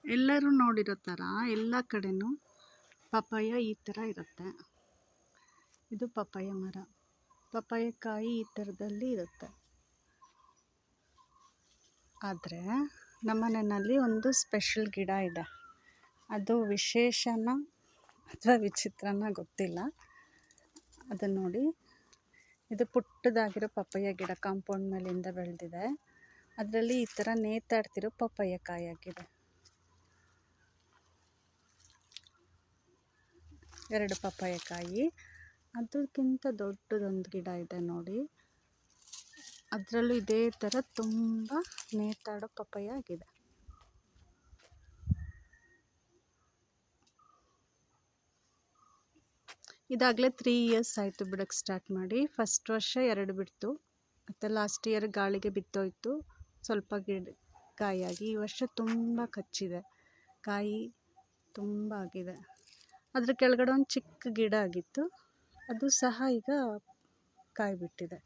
ಎಲ್ಲರೂ ನೋಡಿರೋ ಥರ ಎಲ್ಲ ಕಡೆನೂ ಪಪಾಯ ಈ ಥರ ಇರುತ್ತೆ. ಇದು ಪಪಾಯ ಮರ. ಪಪಾಯ ಕಾಯಿ ಈ ಥರದಲ್ಲಿ ಇರುತ್ತೆ. ಆದರೆ ನಮ್ಮನೆಯಲ್ಲಿ ಒಂದು ಸ್ಪೆಷಲ್ ಗಿಡ ಇದೆ. ಅದು ವಿಶೇಷನ ಅಥವಾ ವಿಚಿತ್ರನ ಗೊತ್ತಿಲ್ಲ. ಅದನ್ನು ನೋಡಿ, ಇದು ಪುಟ್ಟದಾಗಿರೋ ಪಪಾಯ ಗಿಡ ಕಾಂಪೌಂಡ್ ಮೇಲಿಂದ ಬೆಳೆದಿದೆ. ಅದರಲ್ಲಿ ಈ ಥರ ನೇತಾಡ್ತಿರೋ ಪಪಾಯ ಕಾಯಿ ಆಗಿದೆ. 2 ಪಪಾಯ ಕಾಯಿ. ಅದಕ್ಕಿಂತ ದೊಡ್ಡದೊಂದು ಗಿಡ ಇದೆ ನೋಡಿ, ಅದರಲ್ಲೂ ಇದೇ ಥರ ತುಂಬ ನೇತಾಡೋ ಪಪಾಯ ಆಗಿದೆ. ಇದಾಗಲೇ 3 ಇಯರ್ಸ್ ಆಯಿತು ಬಿಡೋಕ್ಕೆ ಸ್ಟಾರ್ಟ್ ಮಾಡಿ. ಫಸ್ಟ್ ವರ್ಷ 2 ಬಿಡ್ತು, ಮತ್ತು ಲಾಸ್ಟ್ ಇಯರ್ ಗಾಳಿಗೆ ಬಿತ್ತೋಯ್ತು, ಸ್ವಲ್ಪ ಕಾಯಾಗಿ. ಈ ವರ್ಷ ತುಂಬ ಕಚ್ಚಿದೆ, ಕಾಯಿ ತುಂಬ ಆಗಿದೆ. ಅದ್ರ ಕೆಳಗಡೆ ಒಂದು ಚಿಕ್ಕ ಗಿಡ ಆಗಿತ್ತು, ಅದು ಸಹ ಈಗ ಕಾಯಿ ಬಿಟ್ಟಿದೆ.